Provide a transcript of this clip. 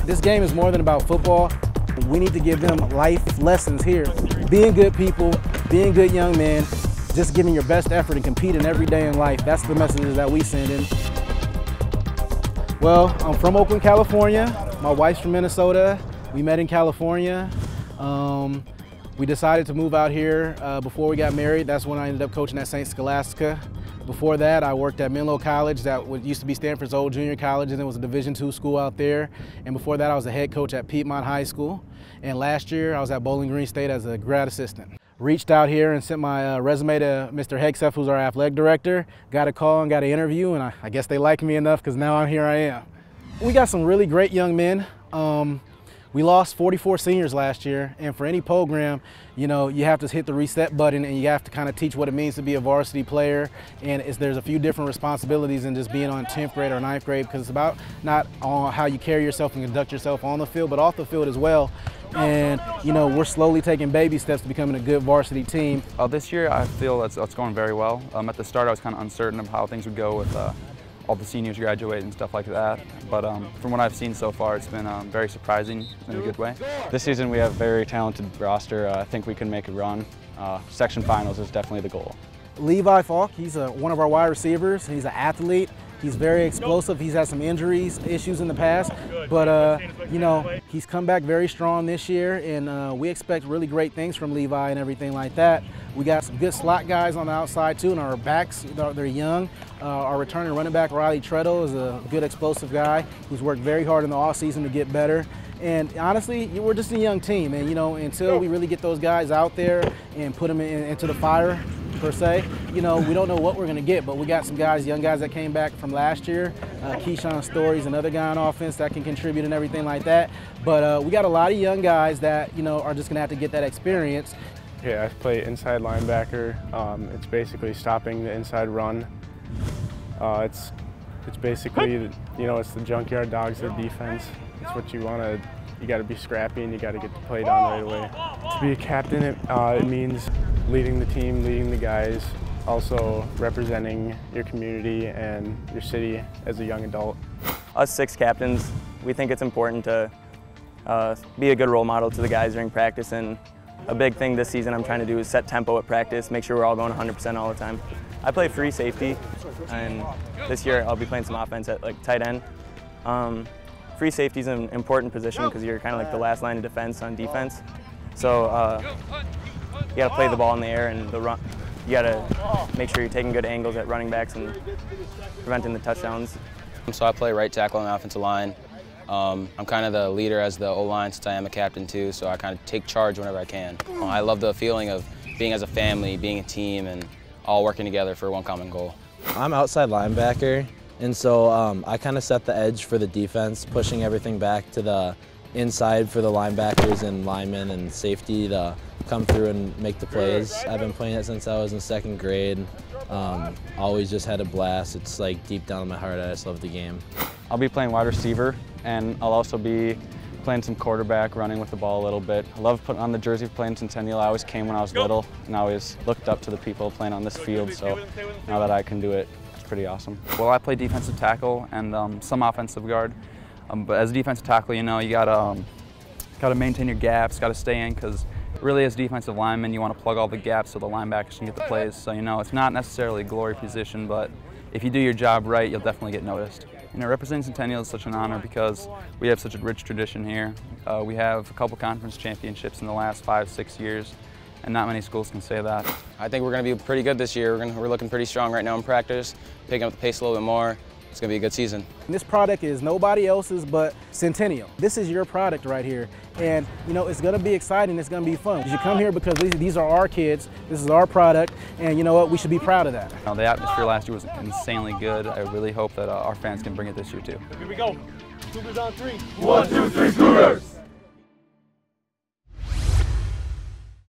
This game is more than about football. We need to give them life lessons here. Being good people, being good young men, just giving your best effort and competing every day in life. That's the messages that we send in. Well, I'm from Oakland, California. My wife's from Minnesota. We met in California. We decided to move out here before we got married. That's when I ended up coaching at St. Scholastica. Before that, I worked at Menlo College, that used to be Stanford's old junior college, and it was a Division II school out there. And before that, I was a head coach at Piedmont High School. And last year, I was at Bowling Green State as a grad assistant. Reached out here and sent my resume to Mr. Henke, who's our athletic director. Got a call and got an interview, and I guess they liked me enough because now here I am. We got some really great young men. We lost 44 seniors last year, and for any program, you know, you have to hit the reset button and you have to kind of teach what it means to be a varsity player. And there's a few different responsibilities in just being on 10th grade or 9th grade, because it's about not on how you carry yourself and conduct yourself on the field, but off the field as well. And, you know, we're slowly taking baby steps to becoming a good varsity team. This year, I feel it's going very well. At the start, I was kind of uncertain of how things would go with all the seniors graduate and stuff like that. But from what I've seen so far, it's been very surprising in a good way. This season we have a very talented roster. I think we can make a run. Section finals is definitely the goal. Levi Falck, he's one of our wide receivers. He's an athlete. He's very explosive. He's had some injuries, issues in the past, but you know, he's come back very strong this year, and we expect really great things from Levi and everything like that. We got some good slot guys on the outside too, and our backs, they're young. Our returning running back, Riley Treadle, is a good explosive guy who's worked very hard in the offseason to get better. And honestly, we're just a young team, and you know, until we really get those guys out there and put them into the fire, per se, you know, we don't know what we're going to get, but we got some guys, young guys that came back from last year. Keaton Story's another guy on offense that can contribute and everything like that. But we got a lot of young guys that, you know, are just going to have to get that experience. Yeah, I play inside linebacker. It's basically stopping the inside run. It's basically, you know, it's the junkyard dogs of defense. It's what you want to. You got to be scrappy and you got to get the play down right away. To be a captain, it means leading the team, leading the guys, also representing your community and your city as a young adult. Us 6 captains, we think it's important to be a good role model to the guys during practice, and a big thing this season I'm trying to do is set tempo at practice, make sure we're all going 100% all the time. I play free safety, and this year I'll be playing some offense at like tight end. Free safety is an important position because you're kind of like the last line of defense on defense. So you got to play the ball in the air and the run. You got to make sure you're taking good angles at running backs and preventing the touchdowns. So I play right tackle on the offensive line. I'm kind of the leader as the O-line since I am a captain too, so I kind of take charge whenever I can. I love the feeling of being as a family, being a team, and all working together for one common goal. I'm outside linebacker. And so I kind of set the edge for the defense, pushing everything back to the inside for the linebackers and linemen and safety to come through and make the plays. I've been playing it since I was in 2nd grade. Always just had a blast. It's like deep down in my heart, I just love the game. I'll be playing wide receiver, and I'll also be playing some quarterback, running with the ball a little bit. I love putting on the jersey playing Centennial. I always came when I was little, and I always looked up to the people playing on this field, so now that I can do it, pretty awesome. Well, I play defensive tackle and some offensive guard. But as a defensive tackle, you know, you gotta maintain your gaps, gotta stay in, because really as defensive linemen, you want to plug all the gaps so the linebackers can get the plays. So, you know, it's not necessarily a glory position, but if you do your job right, you'll definitely get noticed. You know, representing Centennial is such an honor because we have such a rich tradition here. We have a couple conference championships in the last 5-6 years. And not many schools can say that. I think we're going to be pretty good this year. We're looking pretty strong right now in practice, picking up the pace a little bit more. It's going to be a good season. This product is nobody else's but Centennial. This is your product right here. And you know, it's going to be exciting, it's going to be fun. You should come here because these are our kids, this is our product, and you know what, we should be proud of that. The atmosphere last year was insanely good. I really hope that our fans can bring it this year too. Here we go. Cougars on 3. 1, 2, 3, Cougars!